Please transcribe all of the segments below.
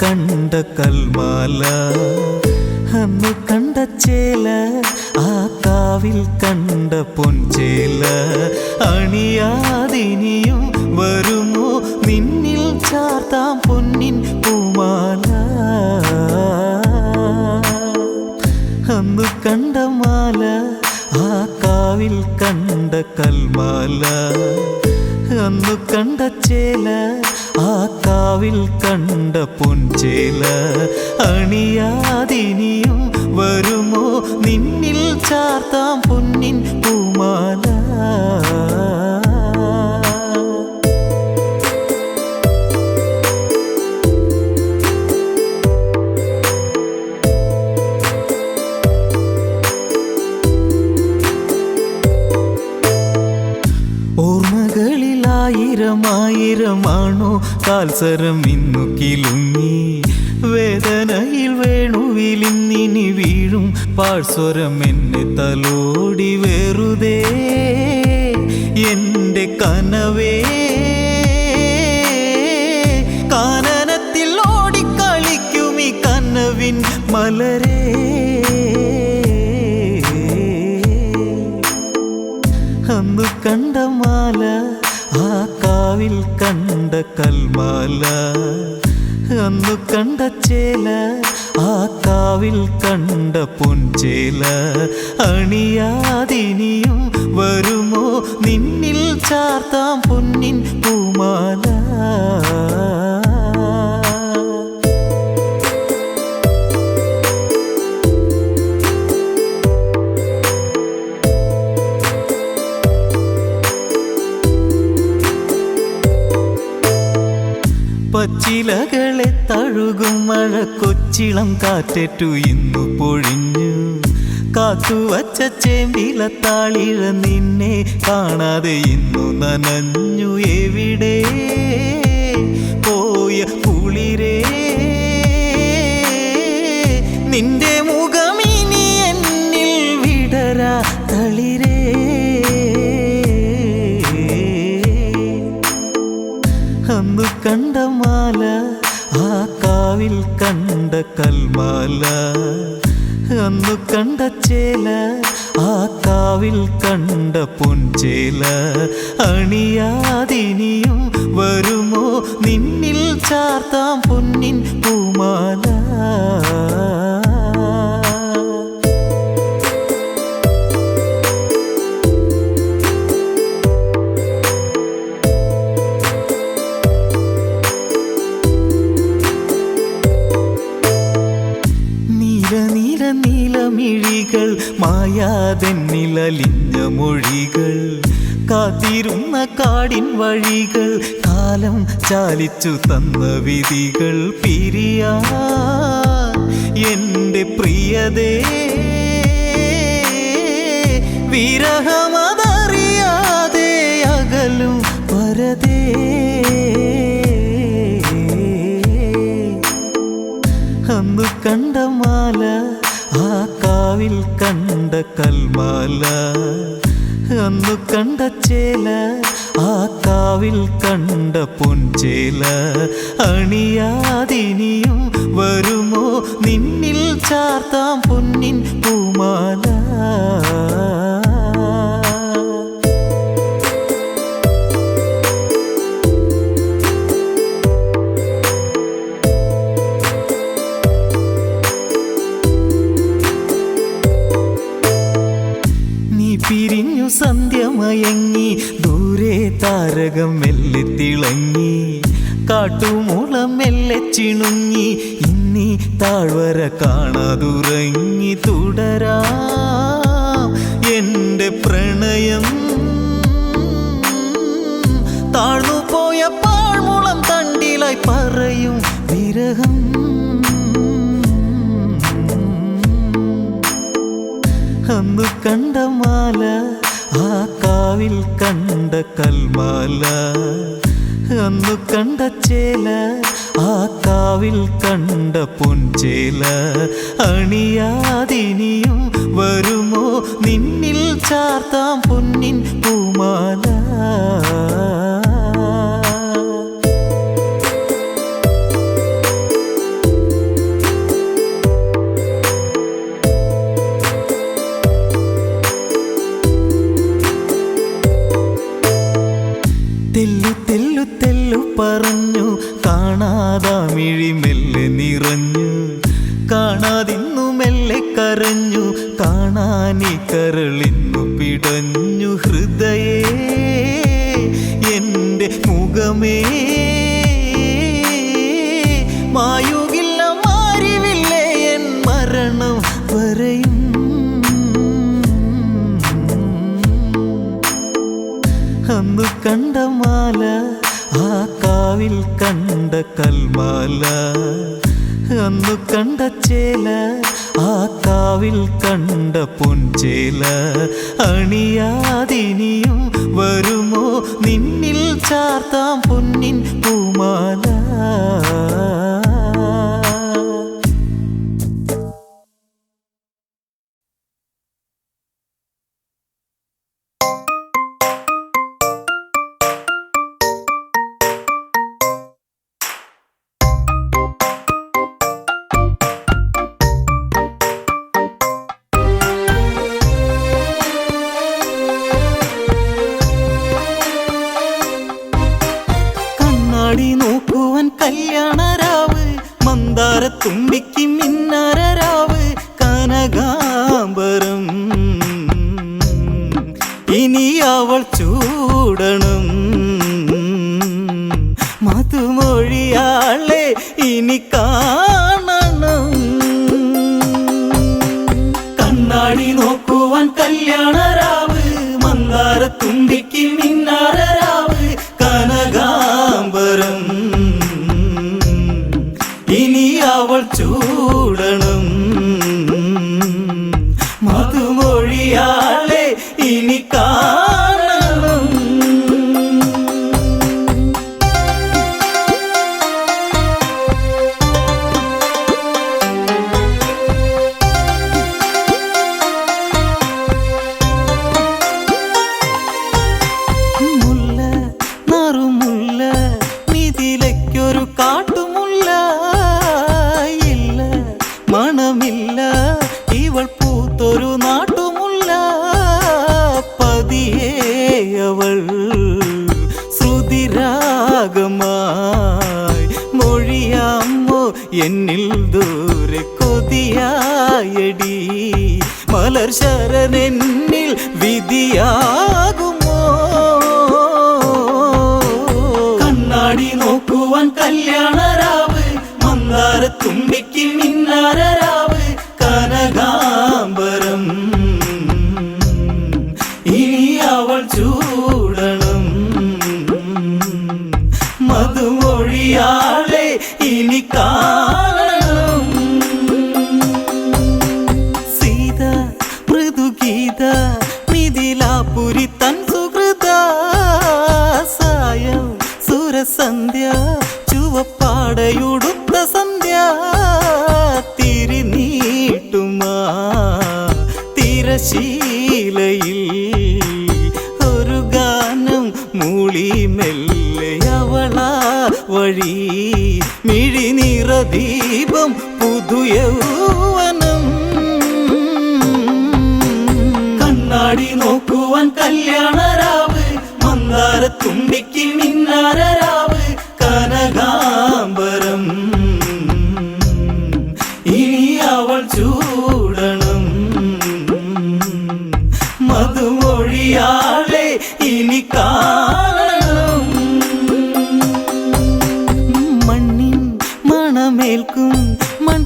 കണ്ട കൽമാല അന്ന് കണ്ട ചേല ആ കാവിൽ കണ്ട പൊൻചേല അണിയാതിനിയും വരുമോ നിന്നിൽ ചാർത്താം പൊന്നിൻ പൂമാല അന്ന് കണ്ട മാല ആ കാവിൽ കണ്ട കൽമാല അന്നു കണ്ട ചേല ആ കാവിൽ കണ്ട പൊൻചേല അണിയാതിനിയും വരുമോ നിന്നിൽ ചാർത്താം പൊന്നിൻ പൂമാല ഓർമ്മകളിലായിരമായിരമാണോ കാൽസരം ഇന്നു കിലുങ്ങി വേദനയിൽ വേണുവിലിന്നിനി വീഴും പാഴ്സ്വരം എന്നെ തലോടി വെറുതെ എൻ്റെ കനവേ കാനനത്തിൽ ഓടിക്കളിക്കും ഈ കനവിൻ മലരേ അന്നു കണ്ട മാല ആ കാവിൽ കണ്ട കൽമാല അന്നു കണ്ട ചേല ആ കാവിൽ കണ്ട പൊൻചേല അണിയാതിനിയും വരുമോ നിന്നിൽ ചാർത്താം പൊന്നിൻ പൂമാല പച്ചിലകളെ തഴുകും മഴ കൊച്ചിളം കാറ്റേറ്റു ഇന്നു പൊഴിഞ്ഞു കാത്തുവച്ച ചേമ്പില താളിഴ നിന്നെ കാണാതെ ഇന്നു നനഞ്ഞു എവിടെ പോയ കുളിരേ നിന്റെ മുഖമിനി എന്നിൽ വിടരാ തളിരേ അന്നു കണ്ട മാല ആ കാവിൽ കണ്ട കൽമാല അന്നു കണ്ട ചേല ആ കാവിൽ കണ്ട പൊൻചേല അണിയാതിനിയും വരുമോ നിന്നിൽ ചാർത്താം പൊന്നിൻ പൂമാല നീലമിഴികൾ മായാതെന്നിലലിഞ്ഞ മൊഴികൾ കാത്തിരുന്ന കാടിൻ വഴികൾ കാലം ചാലിച്ചു തന്ന വിധികൾ പിരിയാ എൻ്റെ പ്രിയതേ വിരഹമതറിയാതെ അകലും വരതേ അന്നു കണ്ട മാല ആ കാവിൽ കണ്ട കൽമാല അന്നു കണ്ട ചേല ആ കാവിൽ കണ്ട പൊൻചേല അണിയാതിനിയും വരുമോ നിന്നിൽ ചാർത്താം പൊന്നിൻ പൂമാല പിരിഞ്ഞു സന്ധ്യമയങ്ങി ദൂരെ താരകം മെല്ലെ തിളങ്ങി കാട്ടുമുളം മെല്ലെ ചിണുങ്ങി ഇന്നീ താഴ്വര കാണാതുറങ്ങി തുടരാം എൻ്റെ പ്രണയം. താഴ്ന്നുപോയ പാഴ്മുളം തണ്ടിലായി പറയും വിരഹം. അന്നു കണ്ട മാല ആ കാവിൽ കണ്ട കൽമാല. അന്നു കണ്ട ചേല ആ കാവിൽ കണ്ട പൊൻചേല. അണിയാതിനിയും വരുമോ നിന്നിൽ ചാർത്താം പൊന്നിൻ പൂമാല. തെല്ലു തെല്ലു തെല്ലു പറഞ്ഞു കാണാതാമിഴി മെല്ലെ നിറഞ്ഞു. കാണാതിന്നു മെല്ലെ കരഞ്ഞു കാണാനി കരളിന്നു പിടഞ്ഞു. ഹൃദയേ എൻ്റെ മുഖമേ മായുകില്ല മാറിവില്ലേ എൻ മരണം വരെയും. അന്നു കണ്ട മാല ആ കാവിൽ കണ്ട കൽമാല. അന്നു കണ്ട ചേല ആ കാവിൽ കണ്ട പൊൻചേല. അണിയാതിനിയും വരുമോ നിന്നിൽ ചാർത്താം പൊന്നിൻ പൂമാല. നോക്കുവാൻ കല്യാണരാവ് മന്ദാരത്തുമ്പിക്ക് മിന്നാരരാവ് കനകാംബരം. ഇനി അവൾ ചൂടണം മധുമൊഴിയാളെ ഇനി കാണണം. കണ്ണാടി നോക്കുവാൻ കല്യാണരാവ് മന്ദാരത്തുമ്പിക്ക് മിന്നാരരാവ് കനകാംബരം. ഇനി അവൾ ചൂടണം മധുമൊഴിയാളെ ഇനി കാണണം. മുല്ല നറുമുല്ല മിഥിലയ്ക്കൊരു കാട്ടുമുല്ല. ഇല്ല മണമില്ല ഇവൾ പൂത്തൊരു നാട്ടുമുല്ല. പതിയെ അവൾ ശ്രുതിരാഗമായി മൊഴിയാമോ എന്നിൽ ദൂരെ കൊതിയായടി. മലർ ശരണെന്നിൽ വിധിയാകുമോ. കണ്ണാടി നോക്കുവാൻ കല്യാണരാവ് മന്ദാരത്തുമ്പിക്ക് മിന്നാരരാവ് കനകാംബരം. ഇനി അവൾ ചൂടണം മധുമൊഴിയാളെ ഇനി കാണണം. സീത മൃദുഗീത മിഥിലാപുരി തൻ സുഹൃത. സായം സുരസന്ധ്യ ചുവപ്പാടയുടുത്ത സന്ധ്യ. തിരിനീട്ടുമാ തിരശീലയിൽ ഒരു ഗാനം മൂളി മെല്ലെ അവളാ വഴി. മിഴിനിറദീപം പുതുയൗവനം. കണ്ണാടി നോക്കുവാൻ കല്യാണരാവ് മന്ദാരത്തുമ്പിക്ക് മിന്നാരരാവ് കനകാംബരം. ഇനി അവൾ ചൂടണം മധുമൊഴിയാളെ ഇനി കാണണം. മണ്ണിൻ മണമേൽക്കും മൺ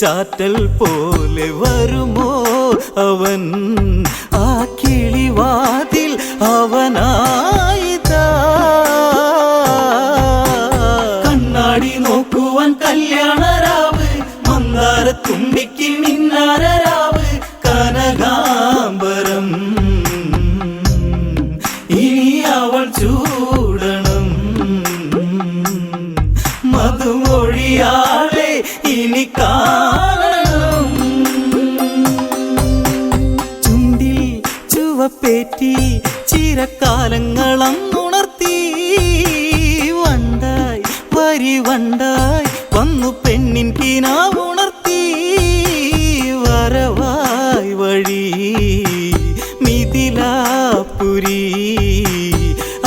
ചാറ്റൽ പോലെ വരുമോ അവൻ ആ കിളിവാതിൽ അവനായിതാ കണ്ണാടി നോക്കുവാൻ കല്യാണരാവ് മന്ദാരത്തുമ്പിക്ക് മിന്നാരരാവ് കനകാംബരം ഇനി അവൾ ചൂടണം മധുമൊഴിയാളെ ഇനി കാണണം ചുണ്ടിൽ ചുവപ്പേറ്റി ചിരക്കാലങ്ങളന്നുണർത്തി വണ്ടായി വരിവണ്ടായി വന്നു പെണ്ണിൻ കിനാവുണർത്തി വരവായി വഴി മിഥിലാപുരി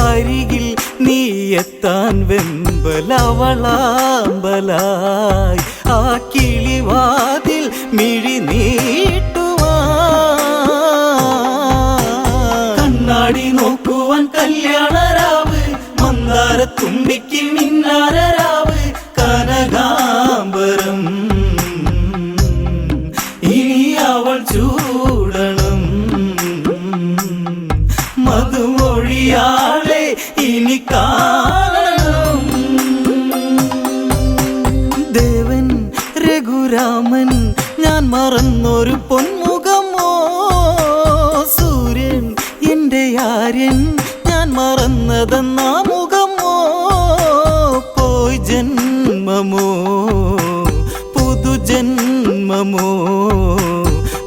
അരികിൽ നീയെത്താൻ വെമ്പലവളാമ്പലായി ആ കിളിവാതിൽ മിഴി നീട്ടുവാൻ കണ്ണാടി നോക്കുവാൻ കല്യാണരാവ് മന്ദാരത്തുമ്പിക്ക് മിന്നാരരാവ് കനകാംബരം ഇനി അവൾ ചൂടണം മധുമൊഴിയാളെ ഇനി കാണണം ദേവൻ രഘുരാമൻ ഞാൻ മറന്നൊരു പൊന്മുഖമോ സൂര്യൻ എൻ്റെ ആര്യൻ ഞാൻ മറന്നതെന്നാ മുഖമോ പോയി ജന്മമോ പുതുജന്മമോ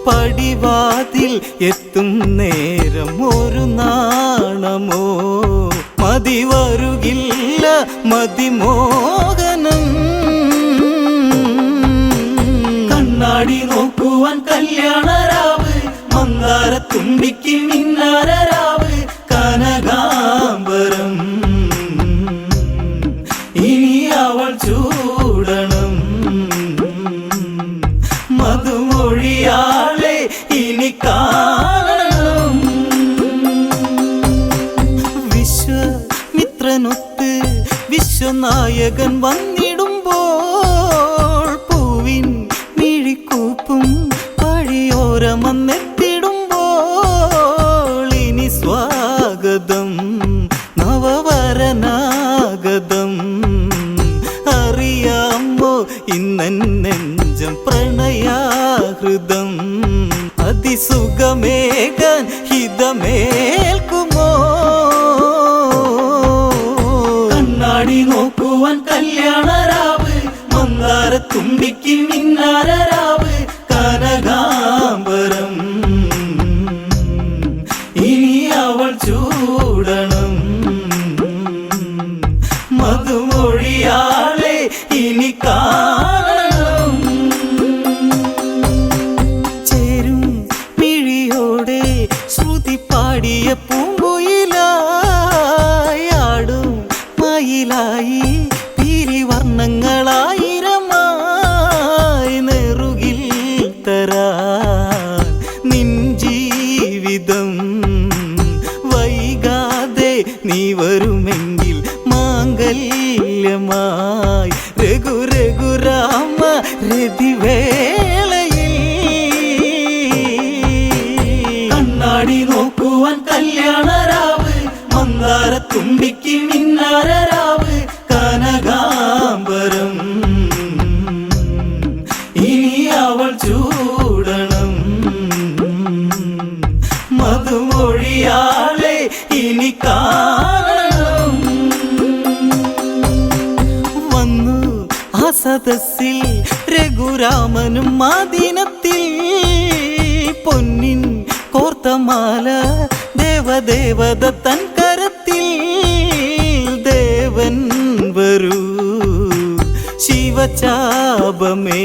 പടിവാതിൽ എത്തും നേരം ഒരു നാണമോ മതി വരുകില്ല മതിമോഹനം കണ്ണാടി നോക്കുവാൻ കല്യാണരാവ് മന്ദാരത്തുമ്പിക്ക് മിന്നാരരാവ് കനകാംബരം ഇനി അവൾ ചൂടണം മധുമൊഴിയാളെ ഇനി കാണണം വിശ്വമിത്രനൊത്ത് വിശ്വനായകൻ വന്നിടുമ്പോൾ പൂവിൻ മിഴിക്കൂപ്പും വഴിയോരമെത്തിടുമ്പോൾ ഇനി സ്വാഗതം നവവരനാഗതം അറിയാമോ ഇന്നൻ നെഞ്ചം പ്രണയാഹൃദം അതിസുഖമേകാൻ ഹിതമേൽക്കുമോ കണ്ണാടി നോക്കുവാൻ കല്യാണരാവ് മന്ദാരത്തുമ്പിക്ക് മിന്നാരരാവ് കനകാംബരം ഇനി അവൾ ചൂടണം മധുമൊഴിയാളെ ഇനി കാണണം ചേരും മിഴിയോടെ ശ്രുതി പാടിയ പൂങ്കുയിലായി ആടും മയിലായി തിരിവർണ്ണങ്ങളായിരമായി നെറുകിൽ തരാൻ നിൻ ജീവിതം വൈകാതെ നീ വരുമെങ്കിൽ മാംഗല്യമായി രഘുരഘുരാമ രതിവേളയിൽ കണ്ണാടി നോക്കുവാൻ കല്യാണരാവ് മന്ദാരത്തുമ്പിക്ക് മിന്നാരരാവ് കനകാംബരം ഇനി അവൾ ചൂടണം മധുമൊഴിയാളെ ഇനി കാണണം വന്നു ആ സദസ്സിൽ രഘുരാമനും മാദിനത്തിൽ പൊന്നിൻ കോർത്തമാല ദേവദേവത തൻ കരത്തിൽ ദേവൻ വരൂ ശിവചാപമേ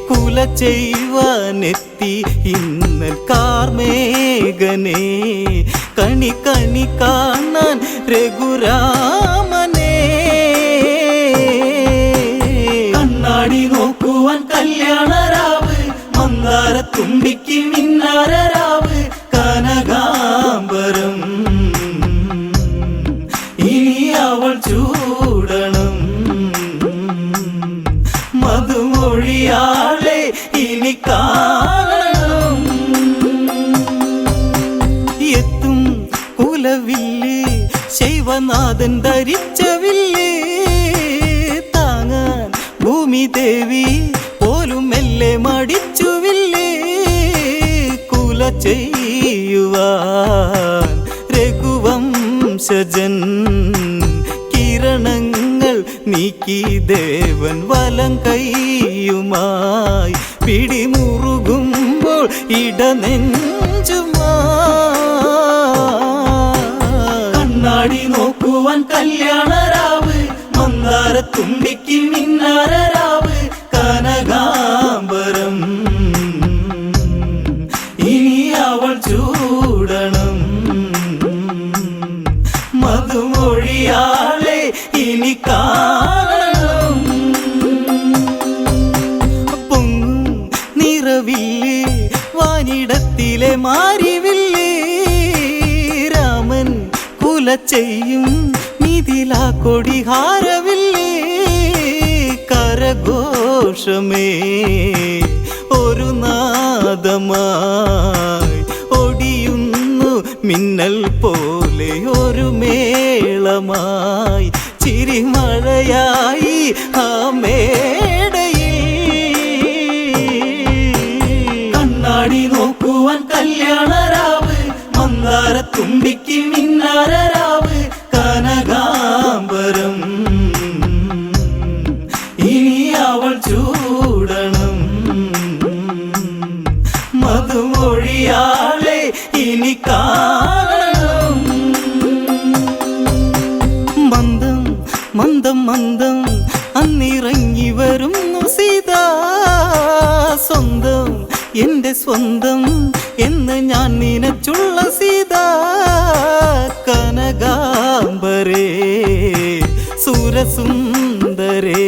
കുല ചെയ്യുവാനെത്തി ഇന്നൽ കാർമേഘനെ കണി കണി കാണാൻ രഘുരാമനെ കണ്ണാടി നോക്കുവാൻ കല്യാണരാവ് മന്ദാരത്തുമ്പിക്ക് മിന്നാരരാവ് കനകാംബരം ഇനി അവൾ ചൂടണം മധുമൊഴി മധുമൊഴിയാളെ ഇനി കാണണം. എത്തും കുലവില്ലേ ശൈവനാഥൻ ധരിച്ച വില്ലേ താങ്ങാൻ ഭൂമി ദേവി പോലും മെല്ലെ മടിച്ചുവില്ലേ കുല ചെയ്യുവാൻ രഘുവംശജൻ കിരണങ്ങൾ നീക്കി ദേവൻ വലം കൈയുമായി പിടിമുറുകുമ്പോൾ ഇടനെഞ്ചുമായി കണ്ണാടി നോക്കുവാൻ കല്യാണരാവ് മന്ദാരത്തുമ്പിക്ക് മിന്നാരരാവ് കനകാംബരം ഇനി അവൾ ചൂടണം. മധുമൊഴിയാളെ ഇനി കാണണം. പൊങ്ങും നിറവില്ലേ വാനിടത്തിലെ മാരിവില്ലേ രാമൻ കുല ചെയ്യും മിഥിലാ കൊടിഹാരവില്ലേ കരഘോഷമേ ഒരു നാദമായി ഒടിയുന്നു മിന്നൽ പോലെ ഒരു മേളമായി ചിരിമഴയായി ആ മേടയിൽ കണ്ണാടി നോക്കുവാൻ കല്യാണരാവ് മന്ദാരത്തുമ്പിക്ക് മിന്നാരരാവ് കനകാംബരം ഇനി അവൾ ചൂടണം. മധുമൊഴിയാളെ ഇനി കാണണം. മന്ദം മന്ദം മന്ദം അന്നിറങ്ങി വരുന്നു സീതാ സ്വന്തം എന്റെ സ്വന്തം എന്ന് ഞാൻ നിനച്ചുള്ള സീതാ കനകാംബരേ സുരസുന്ദരേ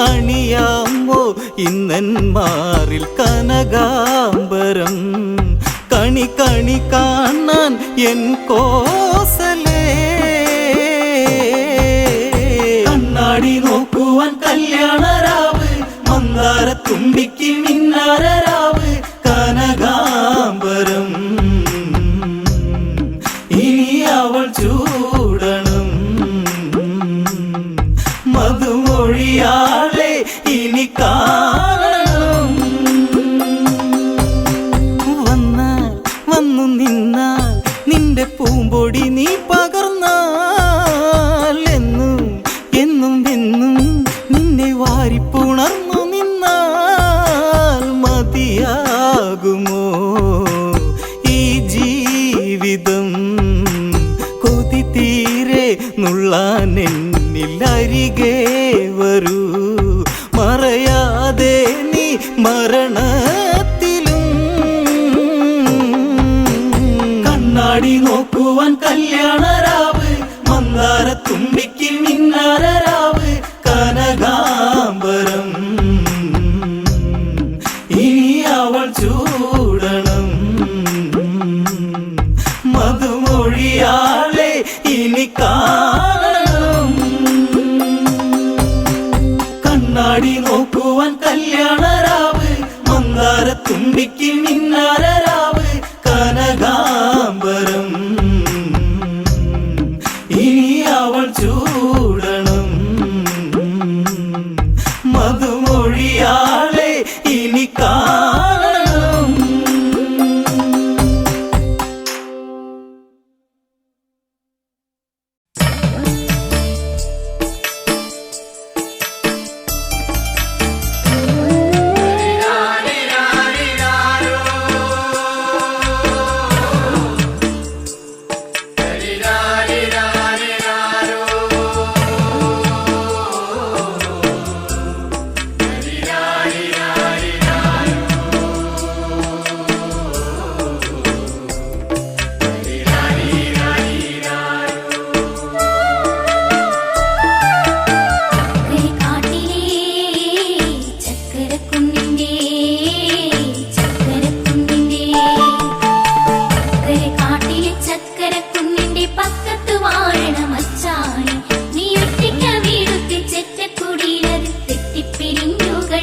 അണിയാമോ ഇന്നന്മാറിൽ കനകാംബരം കണി കണി കാണാൻ എൻ കോസലേ കണ്ണാടി നോക്കുവാൻ കല്യാണരാവ് മന്ദാരത്തുമ്പിക്ക് മിന്നാരരാവ് കനകാംബരം ഇനി അവൾ ചൂടണം. മധുമൊഴിയാളെ ഇനി കാണണം. വന്നാൽ വന്നു നിന്നാൽ നിന്റെ പൂമ്പൊടി നീ പകർന്നാൽ എന്നും എന്നും എന്നും നിന്നെ വാരിപ്പുണർന്നു നിന്നാൽ മതിയാകുമോ ഈ ജീവിതം കൊതി തീരെ നുള്ളാൻ എന്നിലരികെ വരൂ മറയാതെ നീ മരണത്തിലും കണ്ണാടി നോക്കുവാൻ കല്യാണരാവ് മന്ദാരത്തുമ്പിക്ക് മിന്നാരരാവ് കനകാംബരം ഇനി അവൾ ചൂടണം. മധുമൊഴിയാളെ ഇനി കാണണം. കണ്ണാടി നോക്കുവാൻ കല്യാണരാവ് മന്ദാരത്തുമ്പിക്ക് മിന്നാരരാവ് കനകാംബരം ഇനി അവൾ ചൂടണം. മധുമൊഴിയാളെ ഇനി കാണണം.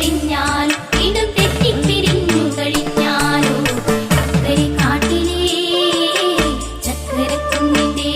കഴിഞ്ഞാലും വീണ്ടും തെറ്റിപ്പിരിഞ്ഞു കഴിഞ്ഞാലോ അക്കരെ കാട്ടിലേ ചക്കരക്കുന്നിന്റെ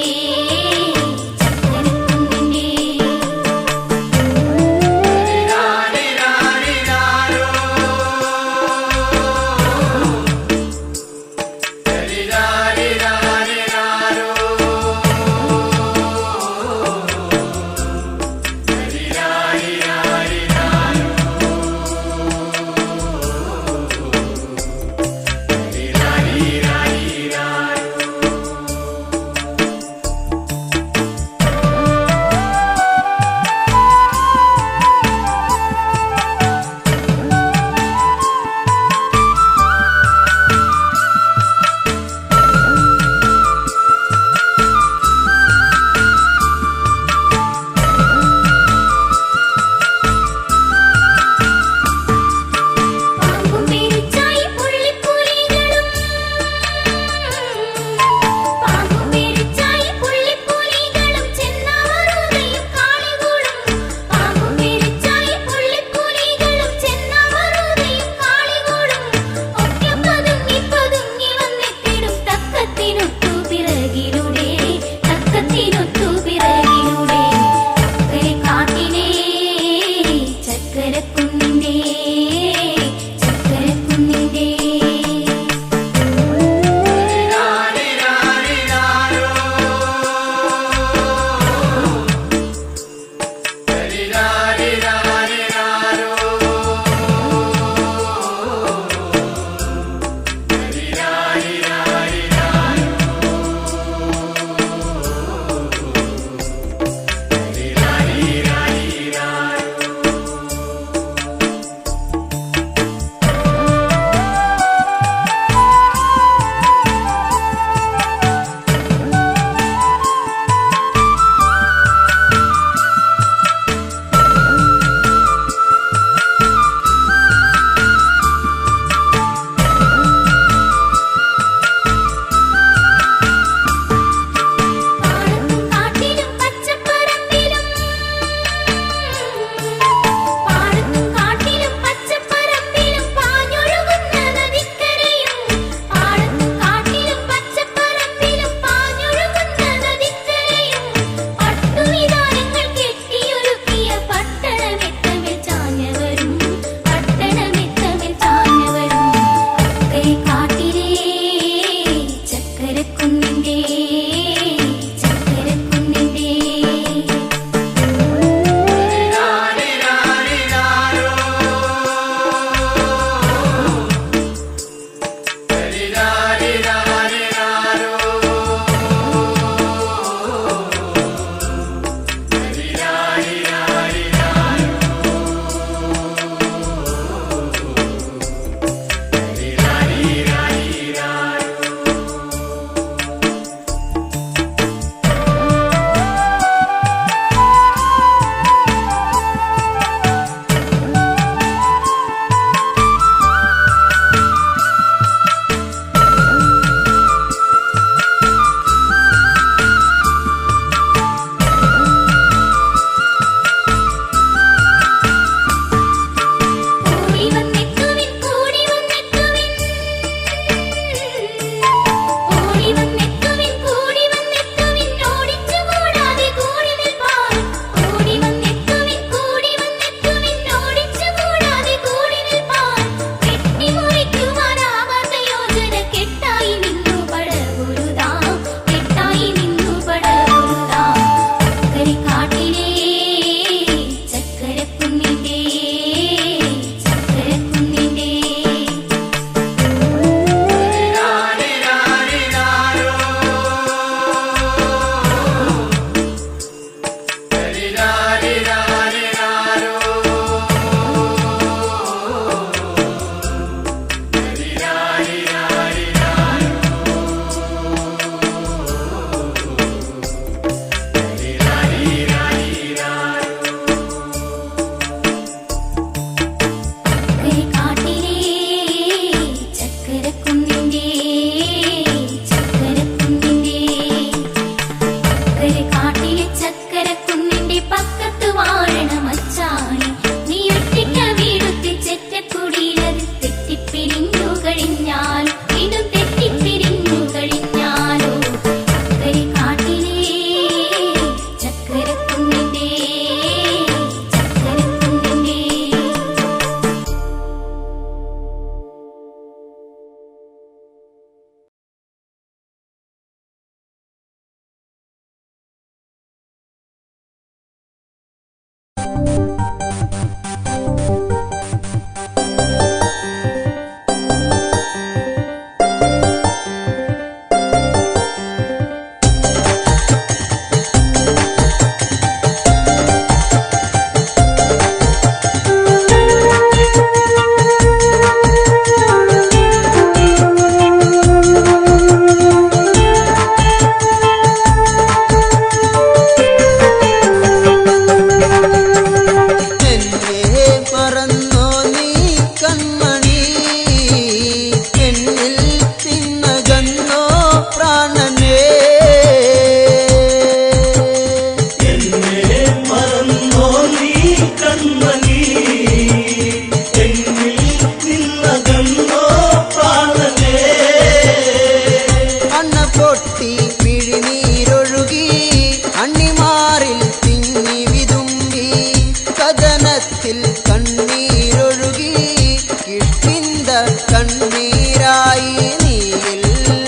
കണ്ണീരായി നീയില്ലാതെയില്ല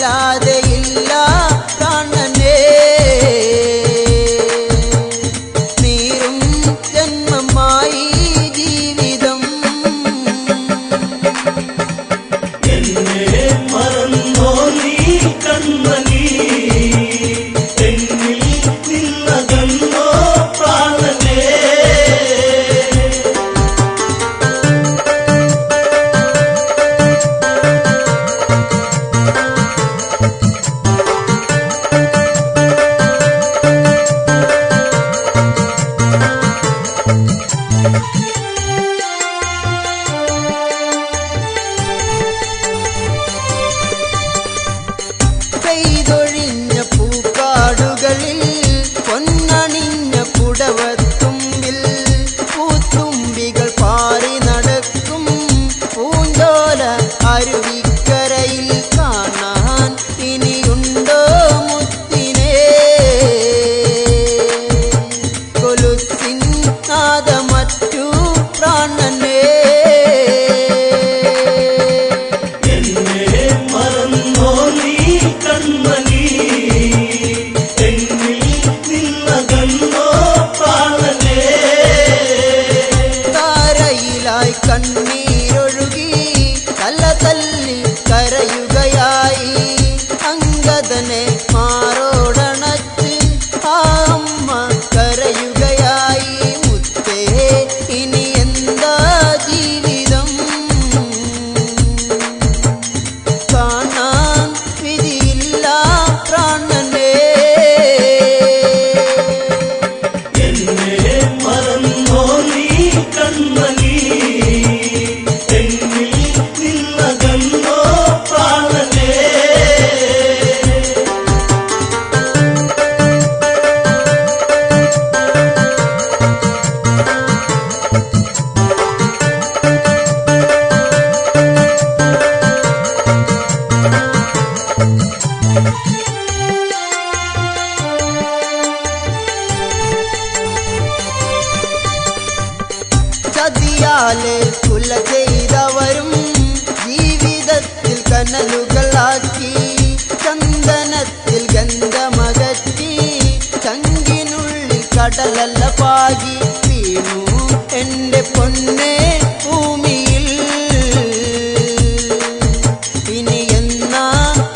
പ്രാണനേ നീരും ജന്മമായി ജീവിതം എന്നെ മറന്നോ നീ കൺമണി എന്നിൽ നിന്നകന്നോ പ്രാണനേ പെയ്തൊഴിഞ്ഞ പൂക്കാടുകളിൽ പൊന്നണിഞ്ഞ പുടവത്തുമ്പിൽ പൂത്തുമ്പികൾ പാറി നടക്കും പൂഞ്ചോല അരുവിക്കരയിൽ കാണാൻ ഇനിയുണ്ടോ മുത്തിനെ കൊലുത്തിൻ നാദമറ്റു പ്രാണനേ എന്നെ മറന്നോ നീ കൺമണി എന്നിൽ നിന്നകന്നോ പ്രാണനേ താരയിലായി കണ്ണീരൊഴുകി തല തല്ലി കരയുകയായി അങ്കദനെ മാറോടണച്ച് ആ അമ്മ കരയുകയായി മുത്തേ ഇനി എന്താ ജീവിതം കാണാൻ വിധിയില്ല പ്രാണനേ എന്നെ മറന്നോ നീ കൺമണി എന്നിൽ നിന്നകന്നോ പ്രാണനേ ചതിയാലെ കുല ചെയ്തവരും ജീവിതത്തിൽ കനലുകളാക്കി ചന്ദനത്തിൽ ഗന്ധമകറ്റി ചങ്കിനുള്ളിൽ കടലല്ല പാകി വീണു എന്റെ പൊന്നെ ഭൂമിയിൽ ഇനി എന്നാ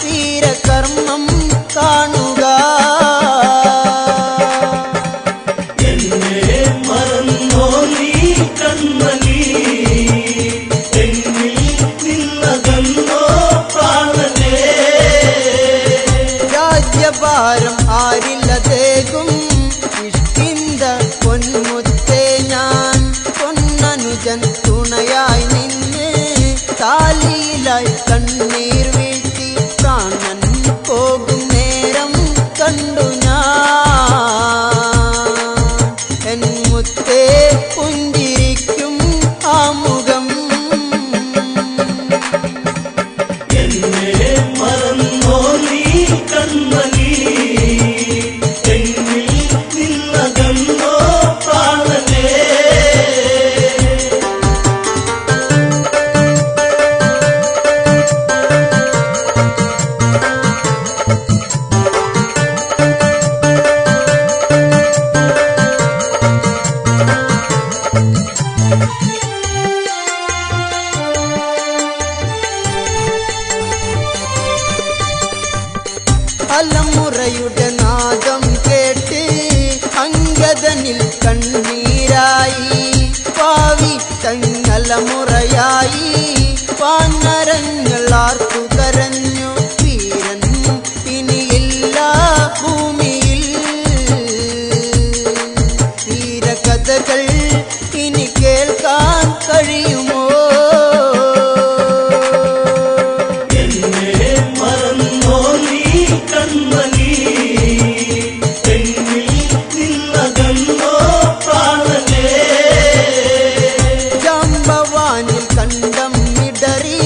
വീരകർമ്മം കാണുക എന്നെ മറന്നോ നീ കൺമണി എന്നിൽ നിന്നകന്നോ പ്രാണനേ രാജ്യഭാരം ആരില്ലതേകും ഇഷ്ടിന്ത പൊന്മുത്തേ ഞാൻ പൊന്നനുജൻ തുണയായി നിന്ന് താലിയിലായി കണ്ണീർ വീഴ്ത്തി പ്രാണൻ പോകും നേരം കണ്ടു ഞാൻ എൻ മുത്തേ പുഞ്ചിരിക്കും ആ മുഖം എന്നെ മറന്നോ നീ കൺമണി എന്നിൽ നിന്നകന്നോ പ്രാണനേ അലമുറയുടെ നാദം കേട്ട് അങ്കദനിൽ കണ്ണീരായി പാവി തങ്ങലമുറയായി വാനരങ്ങൾ ആർത്തു കരഞ്ഞു വീരൻ ഇനിയില്ല ഭൂമിയിൽ വീരകഥകൾ ഇനി കേൾക്കാൻ കഴിയുമോ എന്നെ മറന്നോ നീ കൺമണി എന്നിൽ നിന്നകന്നോ പ്രാണനേ ജാമ്പവാനിൽ കണ്ടം ഇടറി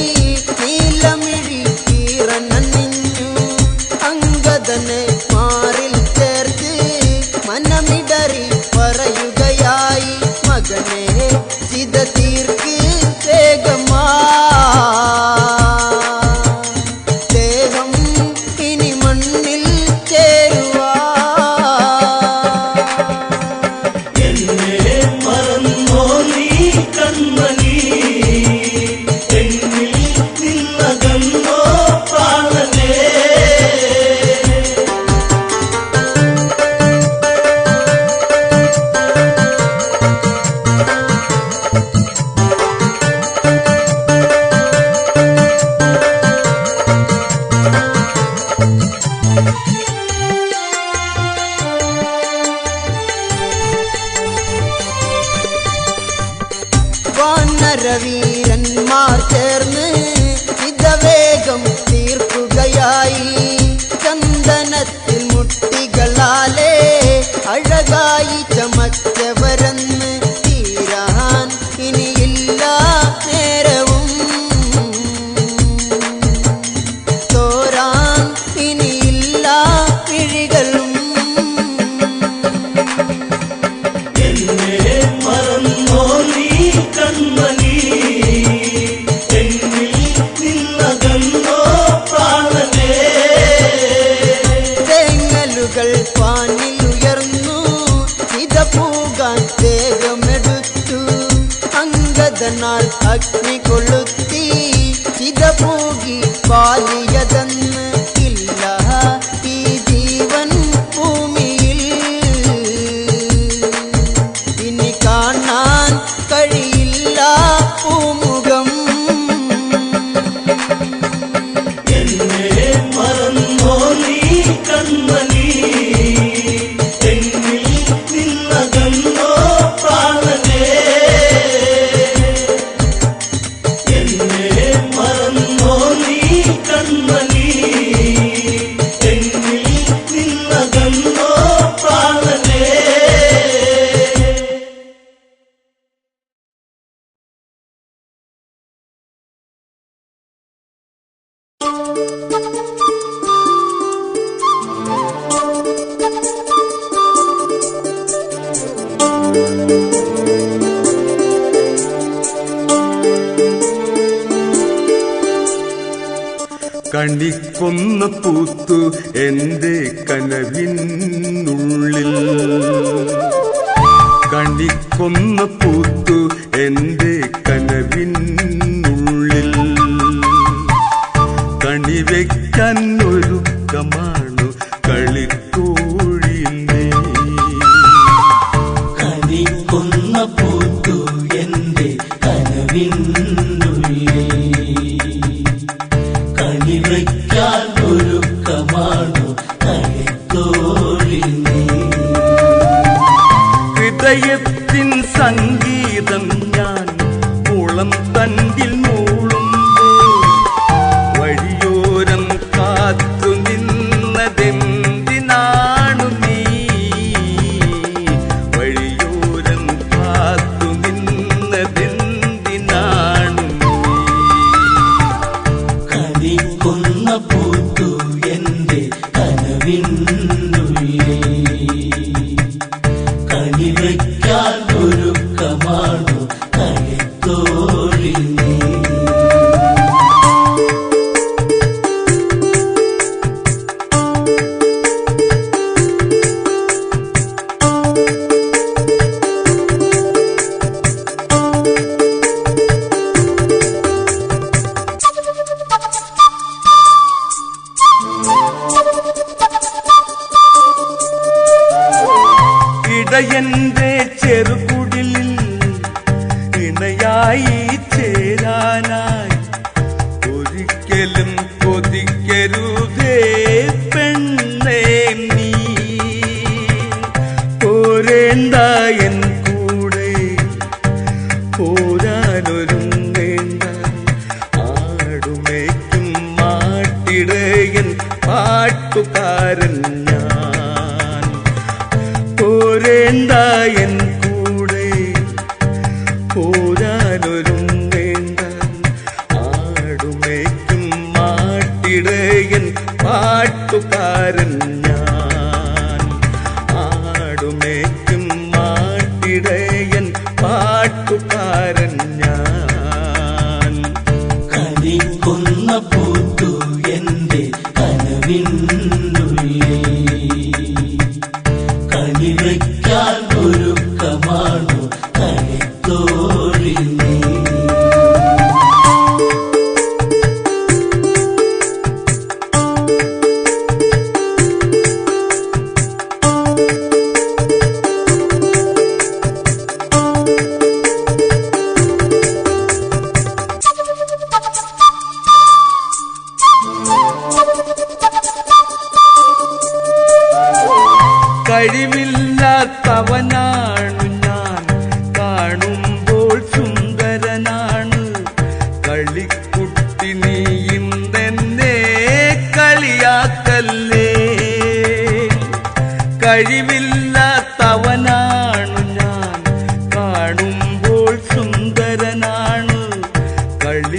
നീലമിഴി കീറനണിഞ്ഞു അങ്കദനെ മാറിൽ ചേർത്ത് മനമിടറി പറയുകയായി മകനെ ചിത തീർക്ക് വേഗമാ ദേവന്മാർ ചേർന്ന് ഇതവേഗം തീർക്കുകയായി. ചന്ദനത്തിൽ മുട്ടികളാലേ അഴകായി ചമച്ചവരെന്ന് തീരാൻ ഇനിയില്ല നേരവും, തോരാൻ ഇനിയില്ല വിഴികളും. മറന്നോ നീ കൺമണി, എന്നിൽ നിന്നകന്നോ പ്രാണനേ. തേങ്ങലുകൾ പാനിലുയർന്നു ഇതപൂകാൻ വേഗമെടുത്തു. അംഗദനാൽ അഗ്നി കൊളുത്തി ഇതപൂകി പാലിയതെന്ന് ഇല്ല ഈ ജീവൻ ഭൂമിയിൽ. ഇനി കാണാൻ കഴിയില്ല പൂമുഖം. എന്നെ മറന്നോ നീ കൺമണി, എന്നിൽ നിന്നകന്നോ പ്രാണനേ. എന്നെ മറന്നോ നീ കൺമണി, എന്നിൽ നിന്നകന്നോ പ്രാണനേ. കണിക്കൊന്ന പൂത്തു എന്റെ കനവിനുള്ളിൽ, കണിക്കൊന്ന പൂത്തു എന്റെ കനവിനുള്ളിൽ. കണിവെക്കാൻ ഒരുക്കമാണു കളിത്തോഴി നീ. കണിക്കൊന്ന പൂത്തു എന്റെ കനവിനുള്ളിൽ, കണിവയ്ക്കാൻ ഒരുക്കമാണു കളിത്തോഴി നീ. ഹൃദയത്തിൻ സംഗീതം ഞാൻ മുളം തണ്ടിൽ മൂളുമ്പോൾ വഴിയോരം കാത്തു നിന്നതെന്തിനാണു നീ. വഴിയോരം കാത്തു നിന്നതെന്തിനാണു നീ. കണിക്കൊന്ന പൂത്തു എന്റെ കനവിനുള്ളിൽ, കണിവയ്ക്കാൻ ഒരുക്കമാണു കളിത്തോഴി നീ. ഇടയന്റെ ചെറുകുടിലിൽ ഇണയായി ചേരാനായി ഒരിക്കലും കൊതിക്കരുതേ പെണ്ണേ നീ. പോരേണ്ട എൻ കൂടെ പോരാനൊരുങ്ങേണ്ട, ആടുമേക്കും മാട്ടിടയൻ പാട്ടുകാരൻ ഞാൻ. പോരേണ്ട എൻ കൂടെ പോരാനൊരുങ്ങേണ്ട, ആടുമേക്കും മാട്ടിടയൻ പാട്ടുകാരൻ ഞാൻ. ആടുമേക്കും മാട്ടിടയൻ പാട്ടുകാരൻ ഞാൻ. കണിക്കൊന്ന പൂത്തു എന്റെ കനവിനുള്ളിൽ, കണിവയ്ക്കാൻ ഒരുക്കമാണു കളിത്തോഴി നീ.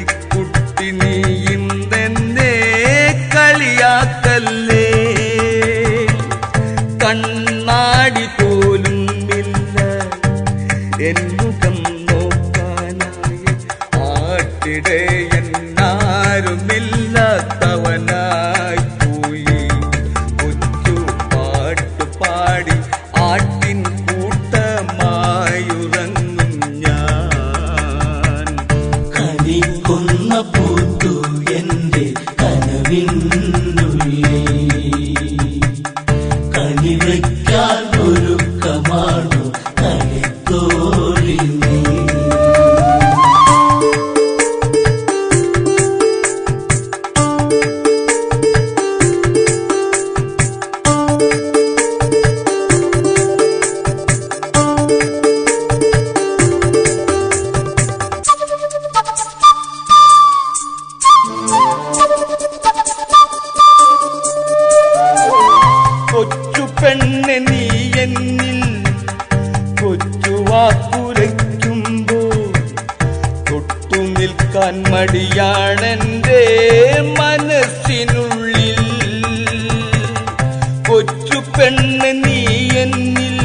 പൊടിക്കുട്ടി നീ ഇന്നെന്നെ കളിയാക്കല്ലേ കണ്ണാടി പോലും ഇല്ല എന്നുകം നോക്കാനായി ആട്ടിടയനാരുമില്ലാത്തവനായി പോയി കൊച്ചു പാട്ടു പാടി ആട്ടിൻ കൂട്ടമായുറങ്ങും ഞാൻ കണിക്കൊന്ന പൂത്തു എന്റെ കനവിനുള്ളിൽ കണി വയ്ക്കാൻ ഒരുക്കമാണു കളിത്തോഴി നീ കൊച്ചു പെണ്ണെ നീ എന്നിൽ കൊച്ചു വാക്കുരയ്ക്കുമ്പോൾ തൊട്ടു നിൽക്കാൻ മടിയാണെന്റെ മനസ്സിനുള്ളിൽ കൊച്ചു പെണ്ണെ നീ എന്നിൽ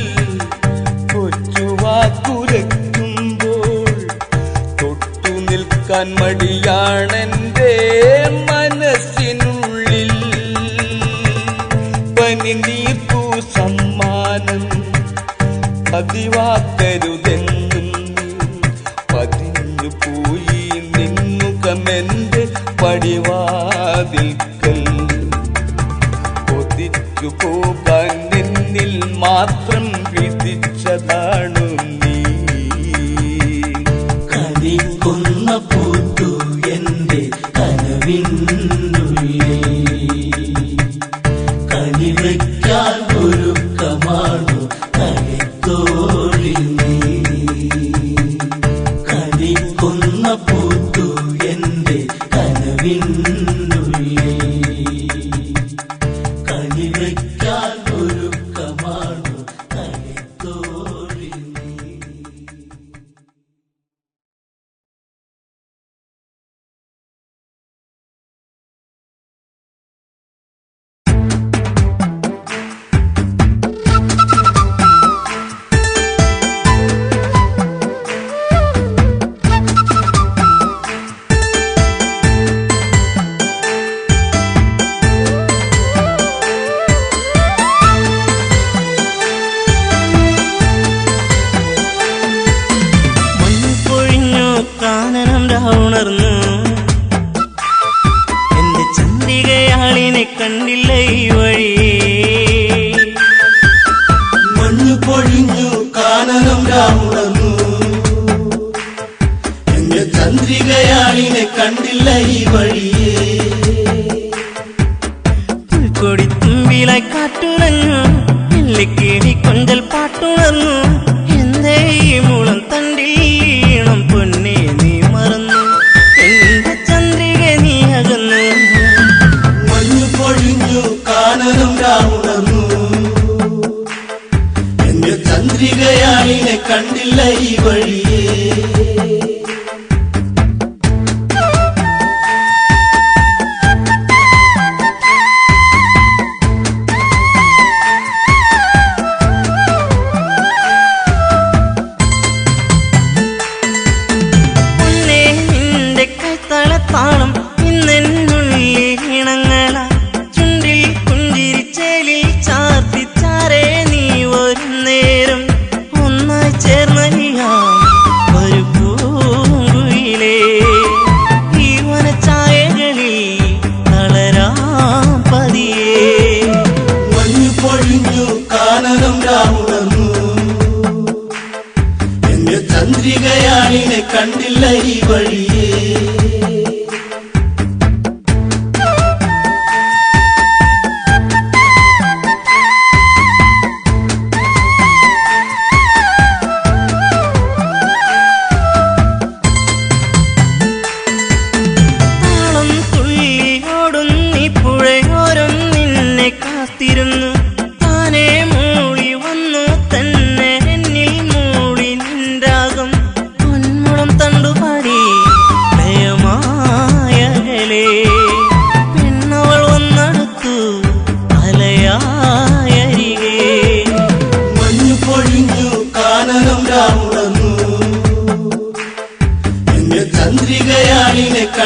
കൊച്ചു വാക്കുരയ്ക്കുമ്പോൾ തൊട്ടു നിൽക്കാൻ മടിയാണെന്റെ മനസ്സിനുള്ളിൽ പനിനീർപ്പൂ സമ്മാനം പതിവാക്കരുതെന്നും പതിഞ്ഞു പോയി നിന്നുകമെന്റെ പടിവാതിൽക്കൽ കൊതിച്ചു പോകാൻ നിന്നിൽ മാത്രം വിധിച്ചതാണു നീ കണിക്കൊന്ന പൂത്തു എന്റെ കനവിനുള്ളിൽ കണി വയ്ക്കാൻ ഒരുക്കമാണു കളിത്തോഴി നീ കണിക്കൊന്ന പൂത്തു എന്റെ കനവിനുള്ളിൽ കണി വയ്ക്കാൻ ഒരുക്കമാണു കളിത്തോഴി നീ മഞ്ഞുപൊഴിഞ്ഞു കാനനം രാവുണർന്നു എന്റെ ചന്ദ്രികയാളിനെ കണ്ടില്ല ഈ വഴി മഞ്ഞു പൊഴിഞ്ഞു കാനനം രാവുണർന്നു എന്റെ ചന്ദ്രികയാളിനെ കണ്ടില്ല ഈ വഴിയേ പുൽക്കൊടി തുമ്പിലായി കാറ്റുലഞ്ഞു എല്ലിക്കിടി കൊഞ്ചൽ പാട്ടുണർന്നു എന്തേ ഈ മുളം തണ്ടീണം പൊന്നെ നീ മറന്നു എന്റെ ചന്ദ്രിക നീ അകന്നു മഞ്ഞു പൊഴിഞ്ഞു കാനനം രാവുണർന്നു എന്റെ ചന്ദ്രികയാളിനെ കണ്ടില്ല ഈ വഴിയേ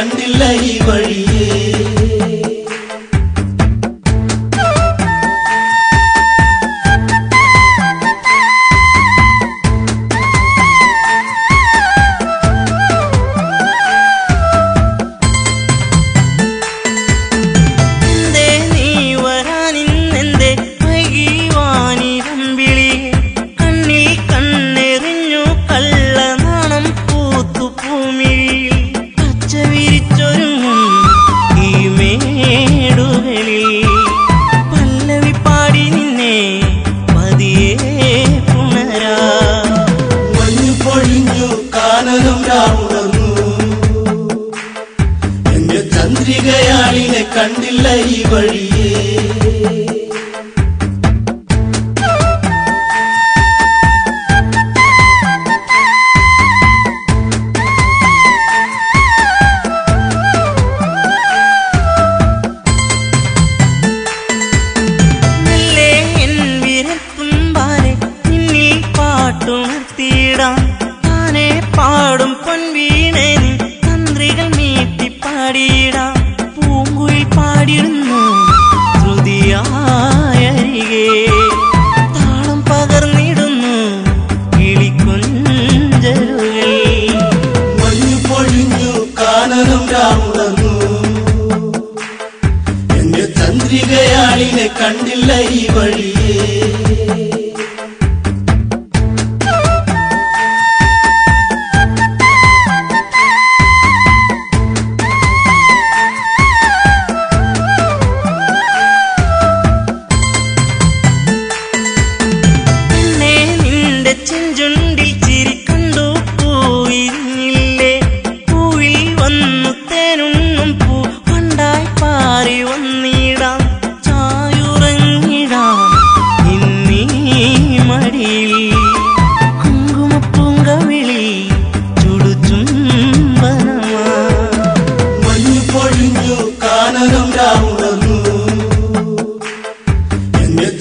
കണ്ടില്ല ഈ വഴിയേ. ചന്ദ്രികയാളിനെ കണ്ടില്ല ഈ വഴിയേ. പാടും പൊൻവീണേ തന്ത്രികൾ മീട്ടി പാടിയിടാം. പൂങ്കുയിൽ പാടിടുന്നു ശ്രുതിയായരികെ താളം പകർന്നിടുന്നു കിളിക്കൊഞ്ചലുകൾ. മഞ്ഞു പൊഴിഞ്ഞു കാനനം രാമുടന്നു. എന്റെ ചന്ദ്രികയാളിനെ കണ്ടില്ല ഈ വഴിയേ.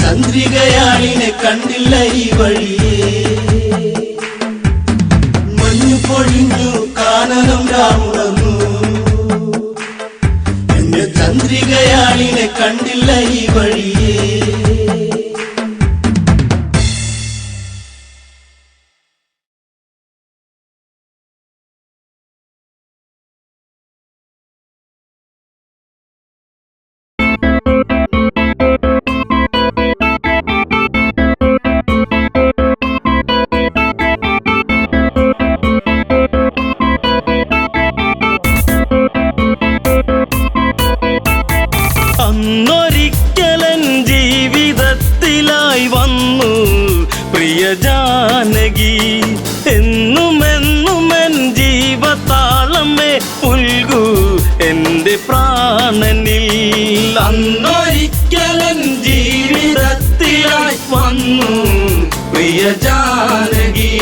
ചന്ദ്രികയാളിനെ കണ്ടില്ല ഈ വഴിയേ. മഞ്ഞു പൊഴിഞ്ഞു കാനനം രാമുടന്നു. എന്റെ ചന്ദ്രികയാളിനെ കണ്ടില്ല ഈ വഴിയേ. അന്നൊരിക്കലൻ ജീവിതത്തിലായി വന്നു പ്രിയ ജാനകി. എന്നുമെന്നുമെൻ ജീവതാളമേ പുൽകൂ എൻ്റെ പ്രാണനിൽ. അന്നൊരിക്കലൻ ജീവിതത്തിലായി വന്നു പ്രിയ ജാനകി.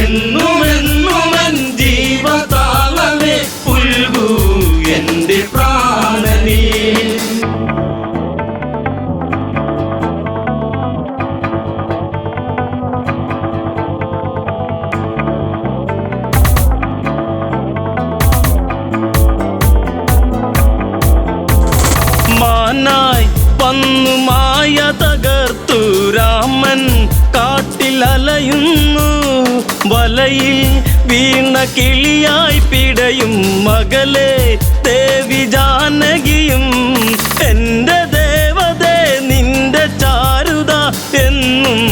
എന്നുമെന്നുമെൻ ജീവതാളമേ പുൽകൂ എൻ്റെ പ്രാണനിൽ. മാനായി വന്നു മായ തകർത്തു രാമൻ കാട്ടിലലയുന്നു. വലയിൽ വീണ കിളിയായി പിടയും മകളെ ദേവി ജാനകിയും. എൻ്റെ ദേവതേ നിന്റെ ചാരുത എന്നും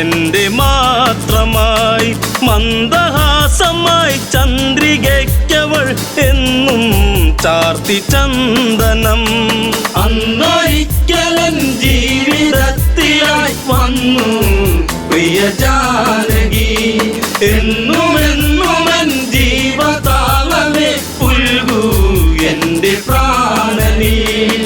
എൻ്റെ മാത്രമായി. മന്ദഹാസമായി ചന്ദ്രികയ്ക്കവൾ എന്നും ചാർത്തി ചന്ദനം. അന്നൊരിക്കലൻ ജീവിതത്തിലായി വന്നു പ്രിയ ജാനകി. എന്നുമെന്നുമെൻ ജീവതാളമേ പുൽകൂ എൻ്റെ പ്രാണനിൽ.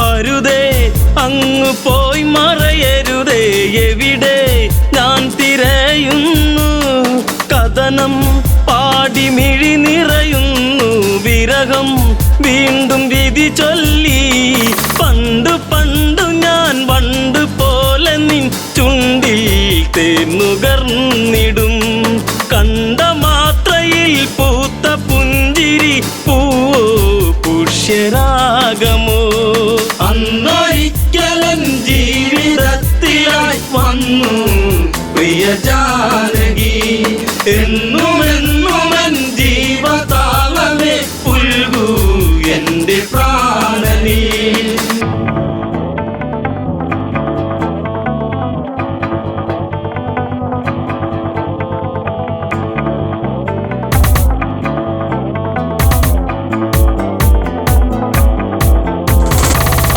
അരുതേ അങ്ങ് പോയി മറയരുതേ, എവിടെ ഞാൻ തിരയുന്നു. കഥനം പാടി മിഴി നിറയുന്നു. വിരഹം വീണ്ടും വിധി ചൊല്ലി. പണ്ടു പണ്ടു ഞാൻ വണ്ട് പോലെ നിൻ ചുണ്ടിൽ തേന്നുകർന്നിടും. കണ്ട മാത്രയിൽ പൂത്ത പുഞ്ചിരി പൂവോ പുഷ്യരാഗമോ. അന്നൊരിക്കലൻ ജീവിതത്തിലായി വന്നു പ്രിയ ജാനകി. എന്നുമെന്നുമൻ ജീവതാളമേ പുൽകൂ എൻ്റെ പ്രാണനീ.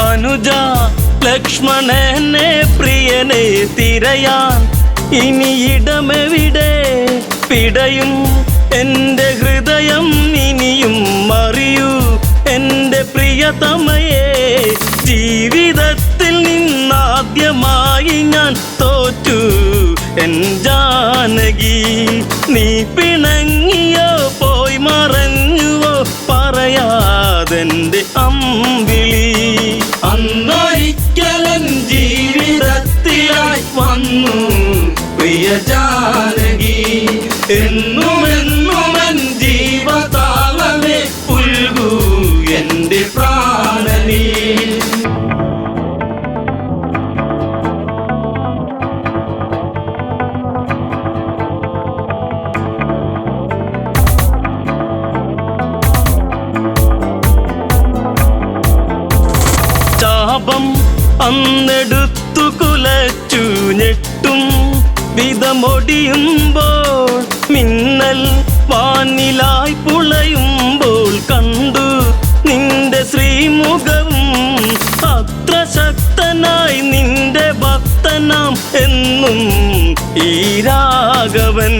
അനുജ ലക്ഷ്മണനെ പ്രിയനെ തിരയാൻ ഇനി ഇടമെവിടെ. പിടയും എൻ്റെ ഹൃദയം ഇനിയും അറിയൂ എൻ്റെ പ്രിയതമയെ. ജീവിതത്തിൽ നിന്നാദ്യമായി ഞാൻ തോറ്റു എൻ ജാനകി. നീ പിണങ്ങിയോ പോയി മറഞ്ഞുവോ പറയാതെൻ്റെ അമ്പിളി. അന്നൊരിക്കലൻ ജീവിതത്തിലായി വന്നു പ്രിയ ജാനകി. എന്നുമെന്നുമൻ ജീവതാളമേ പുൽകൂ എൻ്റെ പ്രാണനീ. ചാപം അന്നെടുത്തു കുലച്ചു ഞെട്ടും വിധമൊടിയുമ്പോൾ. മിന്നൽ വാനിലായി പുളയുമ്പോൾ കണ്ടു നിന്റെ ശ്രീമുഖവും. അത്ര ശക്തനായി നിന്റെ ഭക്തനാം എന്നും ഈ രാഘവൻ.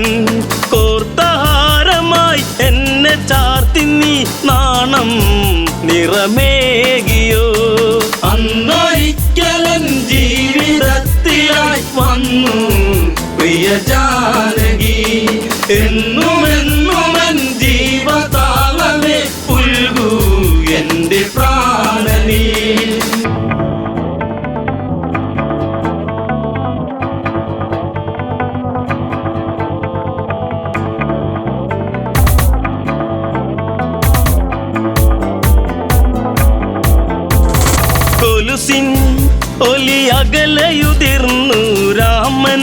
കോർത്തഹാരമായി എന്നെ ചാർത്തി നീ നാണം നിറമേകിയോ. അന്നൊരിക്കലൻ ജീവിതത്തിലായി വന്നു പ്രിയ ജാനകി. എന്നുമെന്നുമൻ ജീവതാളമേ പുൽകൂ എൻ്റെ പ്രാണനീ. കൊലുസിൻ ഒലി അകലയുതിർന്നു രാമൻ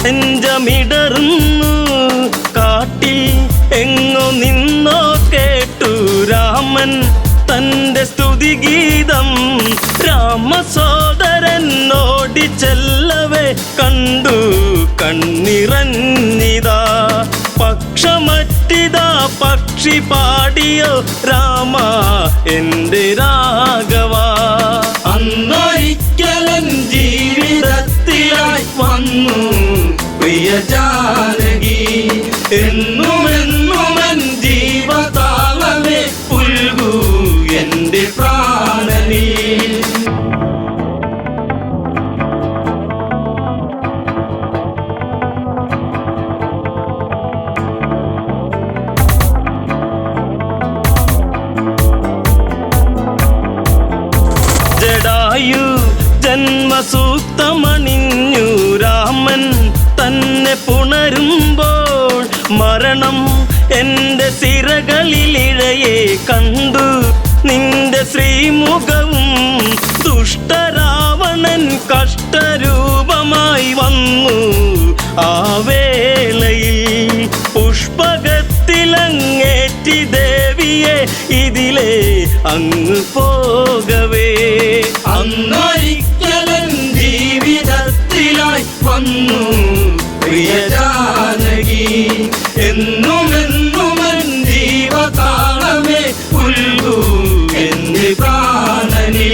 നെഞ്ചമിടറുന്നു. കാട്ടിൽ എങ്ങോ നിന്നോ കേട്ടു രാമൻ തൻ്റെ സ്തുതിഗീതം. രാമസോദരൻ ഓടിച്ചെല്ലവേ കണ്ടു കണ്ണിറഞ്ഞിതാ. പക്ഷമറ്റിതാ പക്ഷി പാടിയോ രാമ എൻ്റെ രാഘവ. അന്നൊരിക്കലൻ ജീവിതത്തിലായി വന്നു പ്രിയ ജാനകി. എന്നുമെന്നുമൻ ജീവതാളമേ പുൽകൂ എൻ്റെ പ്രാണനീ. ജടായു ജന്മസൂക്തമണിഞ്ഞു രാമൻ തന്നെ പുണരുമ്പോൾ. മരണം എൻ്റെ സിരകളിലിഴയെ കണ്ടു നിന്റെ ശ്രീമുഖവും. ദുഷ്ടരാവണൻ കഷ്ടരൂപമായി വന്നു ആ വേളയിൽ. പുഷ്പകത്തിലങ്ങേറ്റി ദേവിയെ ഇതിലെ അങ്ങ് പോകവേ. അന്നൊരിക്കലൻ ജീവിതത്തിലായി വന്നു പ്രിയ ജാനകി. എന്നുമെന്നുമൻ ജീവതാളമേ പുൽകൂ എൻ്റെ പ്രാണനീ.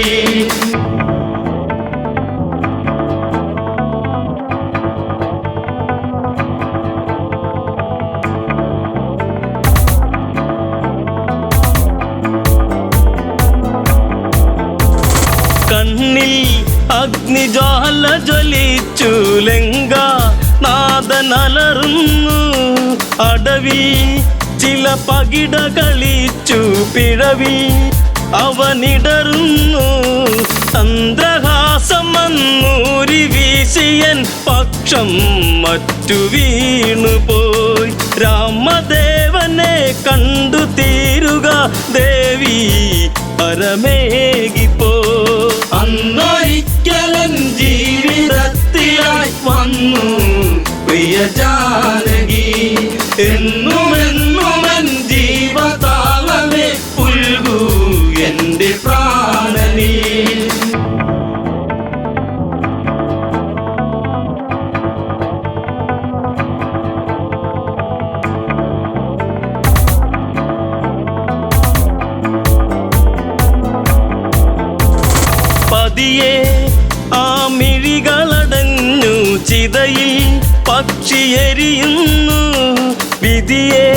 കണ്ണിൽ അഗ്നിജ്വാല ജ്വലിച്ചു ലങ്ക നാദനലറുന്നു. അടവിൽ ചില പകിട കളിച്ചു പിഴവി അവനിടറുന്നു. ചന്ദ്രഹാസം വന്നൂരി വീശിയൻ പക്ഷം മറ്റു വീണുപോയി. രാമദേവനെ കണ്ടു തീരുക ദേവി പരമേകിപ്പോ. അന്നൊരിക്കലൻ ജീവിതത്തിലായി വന്നു പ്രിയ ജാനകി. എന്നുമെന്നുമൻ ജീവതാളമേ പുൽകൂ എന്റെ പ്രാണനീ. പതിയെ ആ മിഴികളടഞ്ഞു ചിതയിൽ പക്ഷിയെരിയുന്നു. വിധിയെ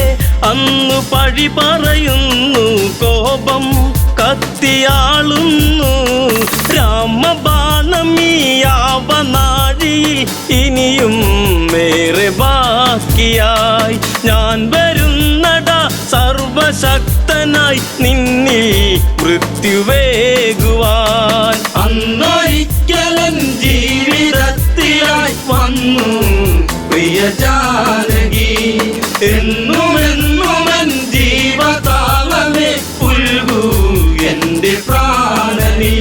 അന്നു പഴി പറയുന്നു, കോപം കത്തിയാളുന്നു. രാമബാണം ഈ യാവനാഴിയിൽ ഇനിയും ഏറെ ബാക്കിയായി. ഞാൻ വരുന്നടാ സർവശക്തനായി നിന്നിൽ മൃത്യുവേകുവാൻ. അന്നൊരിക്കലൻ ജീവിതത്തിലായി വന്നു പ്രിയ ജാനകി. എന്നുമെന്നുമൻ ജീവതാളമേ പുൽകൂ എന്റെ പ്രാണനീ.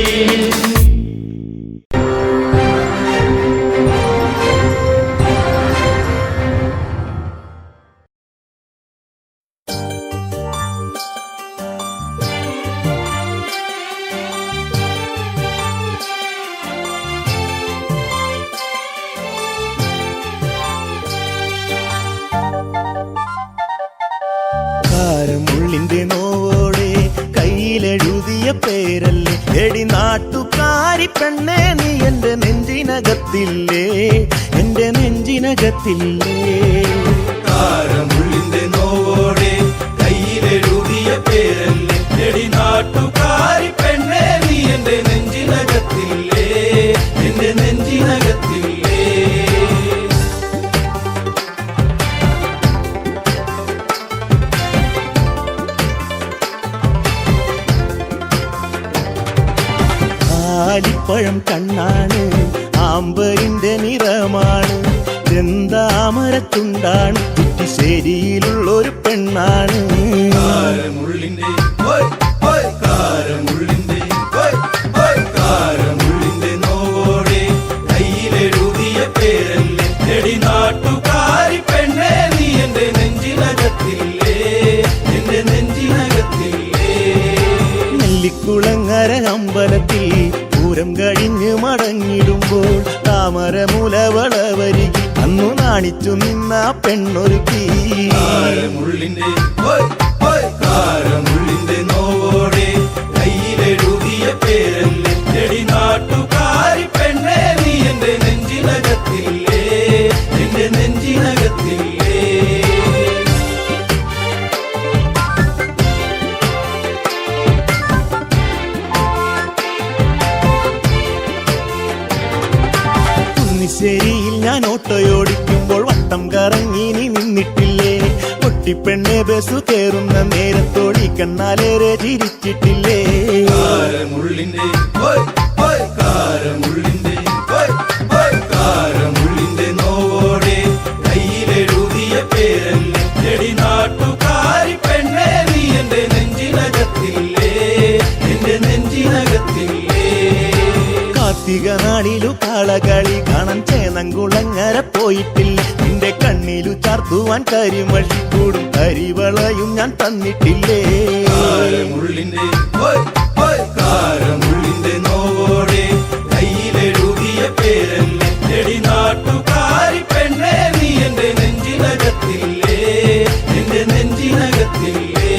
കാരമുള്ളിന്റെ നോവോടെ കയ്യിലെഴുതിയ പേരല്ലേ എടി നാട്ടുകാരി പെണ്ണേ, നീ എന്റെ നെഞ്ചിനകത്തില്ലേ, എന്റെ നെഞ്ചിനകത്തില്ലേ. കാരമുള്ളിന്റെ നോവോടെ കയ്യിലെഴുതിയ പേരല്ലേ എടി നാട്ടുകാരി പെണ്ണേ, നീ എന്റെ നെഞ്ചിനകത്തില്ലേ, എന്റെ നെഞ്ചിനകത്തില്ലേ. ആലിപ്പഴം കണ്ണാണ്, ആമ്പരിന്റെ നിറമാണ്, ചെന്താമരത്തുണ്ടാണ്, കുറ്റിശ്ശേരിയിലുള്ളൊരു പെണ്ണാണ്. കാരമുള്ളിന്റെ കാരമുള്ളിന്റെ കാരമുള്ളിന്റെ നോവോടെ കയ്യിലെഴുതിയ പേരല്ലേ എടി നാട്ടുകാരി പെണ്ണേ, നീ എന്റെ നെഞ്ചിനകത്തില്ലേ, എന്റെ നെഞ്ചിനകത്തില്ലേ. നെല്ലിക്കുളങ്ങര അമ്പലത്തിൽ പൂരം കഴിഞ്ഞ് മടങ്ങിടുമ്പോൾ താമരമുലവളവരികിൽ അന്നു നാണിച്ചു നിന്ന പെണ്ണൊരുക്കി. കാരമുള്ളിന്റെ കാരമുള്ളിന്റെ നോവോടെ കയ്യിലെഴുതിയ പേരല്ലേ എടി നാട്ടുകാരി പെണ്ണേ, നീ എന്റെ നെഞ്ചിനകത്തില്ലേ, എന്റെ നെഞ്ചിനകത്തില്ലേ. കുന്നിശ്ശേരിയിൽ ഞാൻ ഓട്ടോയോടിക്കുമ്പോൾ വട്ടം കറങ്ങി നീ നിന്നിട്ടില്ലേ, പൊട്ടിപ്പെണ്ണെ ബസ് കയറുന്ന നേരത്തോടി കണ്ണാലേറെ ചിരിച്ചിട്ടില്ലേ. കാരമുള്ളിന്റെ കാരമുള്ളിന്റെ കാരമുള്ളിന്റെ നോവോടെ കയ്യിലെഴുതിയ പേരല്ലേ എടി നാട്ടുകാരി പെണ്ണേ, നീ എന്റെ നെഞ്ചിനകത്തില്ലേ, എന്റെ നെഞ്ചിനകത്തില്ലേ. കാർത്തിക നാളിലു കാളകളി കാണാൻ ചേനങ്കുളങ്ങര പോയിട്ടില്ല, നിന്റെ കണ്ണിലു ചാർത്തുവാൻ കരിമഷിക്കൂടും കരിവളയും ഞാൻ തന്നിട്ടില്ലേ. കാരമുള്ളിന്റെ കാരമുള്ളിന്റെ നോവോടെ കയ്യിലെഴുതിയ പേരല്ലേ എടി നാട്ടുകാരി പെണ്ണേ, നീ എന്റെ നെഞ്ചിനകത്തില്ലേ, എന്റെ നെഞ്ചിനകത്തില്ലേ.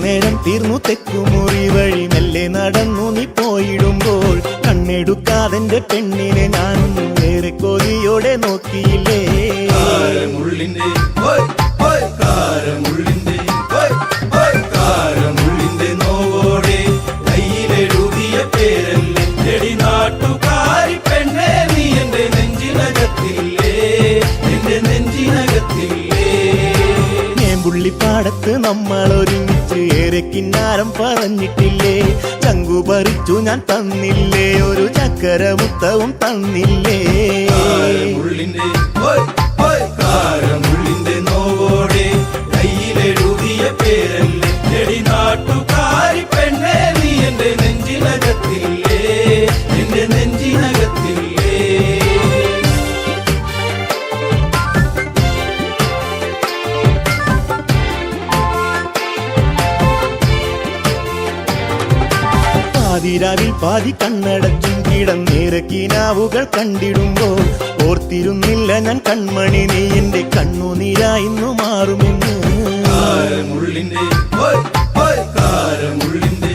നേരം തീർന്നു തെക്കുമുറി വഴി മെല്ലെ നടന്നു നീ പോയിടുമ്പോൾ കണ്ണെടുക്കാതെന്റെ പെണ്ണിനെ ഞാനൊന്നു ഏറെ കൊതിയോടെ നോക്കിയില്ലേ. കാരമുള്ളിന്റെ കാരമുള്ളിന്റെ കാരമുള്ളിന്റെ നോവോടെ കയ്യിൽ നമ്മൾ ഒരുമിച്ച് ഏറെ കിന്നാരം പറഞ്ഞിട്ടില്ലേ ചങ്കു പറിച്ചു ഞാൻ തന്നില്ലേ ഒരു ചക്കരമുത്തവും തന്നില്ലേ കാരമുള്ളിന്റെ കാരമുള്ളിന്റെ നോവോടെ കയ്യിലെഴുതിയ പേരല്ലേ എടി നാട്ടുകാരി പെണ്ണേ നീ എന്റെ നെഞ്ചിനകത്തില്ലേ എന്റെ നെഞ്ചിനകത്തില്ലേ പാതിരാവിൽ പാതി കണ്ണടച്ചും കിടന്നേറെ കിനാവുകൾ കണ്ടിടുമ്പോൾ ഓർത്തിരുന്നില്ല ഞാൻ കൺമണി നീ എന്റെ കണ്ണുനീരായിന്നു മാറുമെന്ന് കാരമുള്ളിന്റെ കാരമുള്ളിന്റെ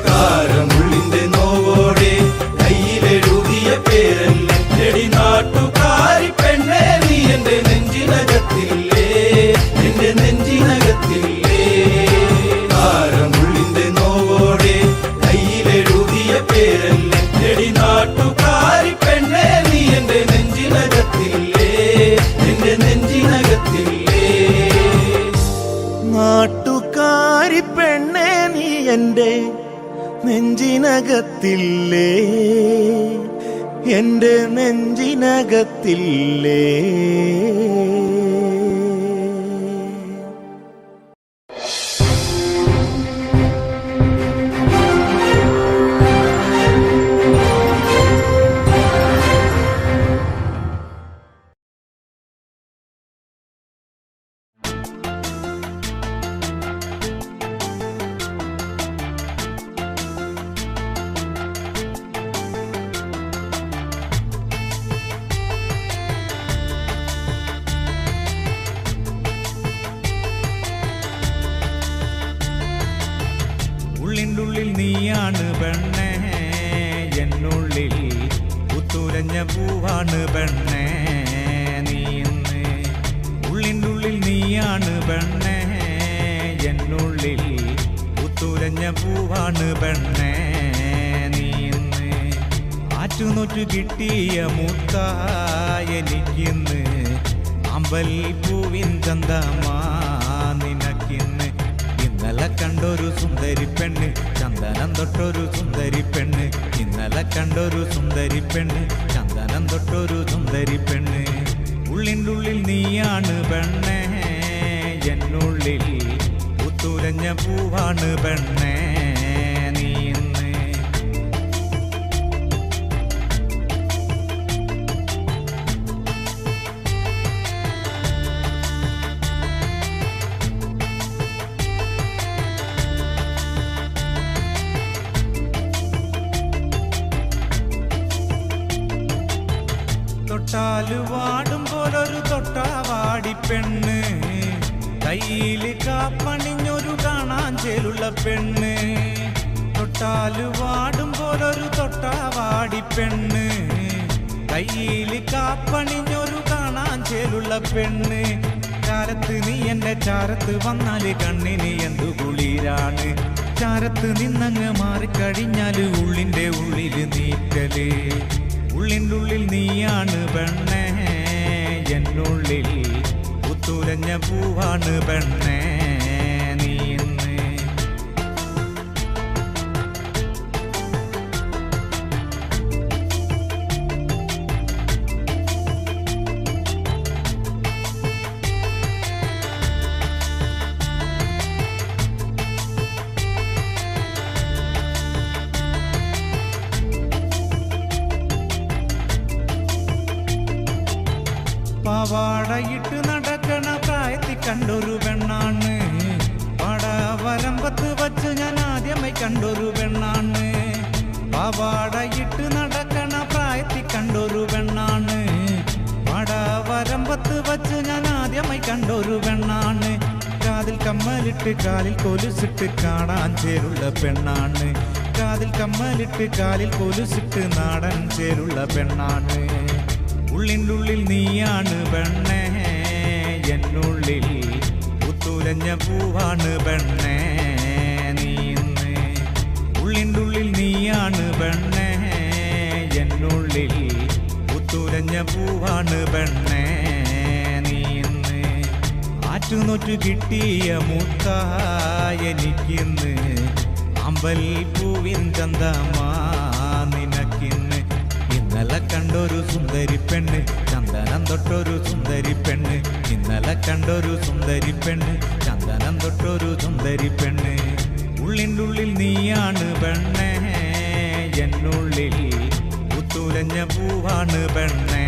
കാരമുള്ളിന്റെ നോവോടെ കയ്യിലെഴുതിയ പേരല്ലേ എടി നാട്ടുകാരി പെണ്ണേ നീ എന്റെ നെഞ്ചിനകത്തില്ലേ എന്റെ നെഞ്ചിനകത്തില്ലേ കാരമുള്ളിന്റെ നോവോടെ കയ്യിലെഴുതിയ പേരല്ലേ എടി നാട്ടുകാരി പെണ്ണേ നീ എന്റെ നെഞ്ചിനകത്തില്ലേ എന്റെ നെഞ്ചിനകത്തില്ലേ നാട്ടുകാരി പെണ്ണേ നീ എന്റെ നെഞ്ചിനകത്തില്ലേ എന്റെ നെഞ്ചിനകത്തില്ലേ ഉള്ളിനുള്ളിൽ നീയാണ് പെണ്ണേ എന്നുള്ളിൽ പുത്തുലഞ്ഞ പൂവാണ് പെണ്ണേ നീ ഇന്ന് ഉള്ളിനുള്ളിൽ നീയാണ് പെണ്ണേ എന്നുള്ളിൽ പുത്തുലഞ്ഞ പൂവാണ് പെണ്ണേ നീ ഇന്ന് ആറ്റുനോറ്റു കിട്ടിയ മുത്തായ എനിക്കിന്ന് അമ്പൽ പൂവിൻ ചന്തമാ നിനക്കിന്ന് ഇന്നലെ കണ്ടൊരു സുന്ദരി പെണ്ണ് ചന്ദനം തൊട്ടൊരു സുന്ദരി പെണ്ണ് ഇന്നലെ കണ്ടൊരു സുന്ദരി പെണ്ണ് ചന്ദനം തൊട്ടൊരു സുന്ദരി പെണ്ണ് ഉള്ളിനുള്ളിൽ നീയാണ് പെണ്ണേ എന്നുള്ളിൽ പുത്തുലഞ്ഞ പൂവാണ് പെണ്ണേ നീ ഇന്ന് തൊട്ടാല് വാടും പോലൊരു തൊട്ടാവാടി പെണ്ണ് കയ്യില് കാപ്പണിഞ്ഞൊരു കാണാൻ ചേലുള്ള പെണ്ണ് തൊട്ടാല് വാടും പോലൊരു തൊട്ടാവാടി പെണ്ണ് കയ്യില് കാപ്പണിഞ്ഞൊരു കാണാൻ ചേലുള്ള പെണ്ണ് ചാരത്ത് നീ എന്റെ ചാരത്ത് വന്നാല് കണ്ണിന് എന്തു കുളിരാണ് ചാരത്ത് നിന്നങ്ങ് മാറിക്കഴിഞ്ഞാല് ഉള്ളിന്റെ ഉള്ളില് നീറ്റല് ഉള്ളിനുള്ളിൽ നീയാണ് പെണ്ണേ എന്നുള്ളിൽ പുത്തുലഞ്ഞ പൂവാണ് പെണ്ണേ നീ ഇന്ന് പാവാടയിട്ട് നടക്കണ പ്രായത്തിൽ കണ്ടൊരു പെണ്ണാണ് പാടാവരമ്പത്ത് വച്ച് ഞാൻ ആദ്യമായി കണ്ടൊരു പെണ്ണാണ് പാവാടയിട്ട് നടക്കണ പ്രായത്തിൽ കണ്ടൊരു പെണ്ണാണ് പാടാവരമ്പത്ത് വച്ച് ഞാൻ ആദ്യമായി കണ്ടൊരു പെണ്ണാണ് കാതിൽ കമ്മലിട്ട് കാലിൽ കൊലുസിട്ട് കാണാൻ ചേരുള്ള പെണ്ണാണ് കാതിൽ കമ്മലിട്ട് കാലിൽ കൊലുസിട്ട് നാടൻ ചേരുള്ള പെണ്ണാണ് ഉള്ളിനുള്ളിൽ നീയാണ് പെണ്ണേ എന്നുള്ളിൽ പുത്തുലഞ്ഞ പൂവാണ് പെണ്ണേ നീ ഇന്ന് ഉള്ളിനുള്ളിൽ നീയാണ് പെണ്ണേ എന്നുള്ളിൽ പുത്തുലഞ്ഞ പൂവാണ് പെണ്ണേ നീ ഇന്ന് ആറ്റുനോറ്റു കിട്ടിയ മുത്തായെനിക്കിന്ന് അമ്പൽ പൂവിൻ ചന്തമാ നിനക്കിന്ന് ഇന്നലെ കണ്ടൊരു സുന്ദരി പെണ്ണ് ചന്ദനം തൊട്ടൊരു സുന്ദരി പെണ്ണ് ഇന്നലെ കണ്ടൊരു സുന്ദരി പെണ്ണ് ചന്ദനം തൊട്ടൊരു സുന്ദരി പെണ്ണ് ഉള്ളിൻ്റെ ഉള്ളിൽ നീയാണ് പെണ്ണേ എന്നുള്ളിൽ പുത്തുലഞ്ഞ പൂവാണ് പെണ്ണേ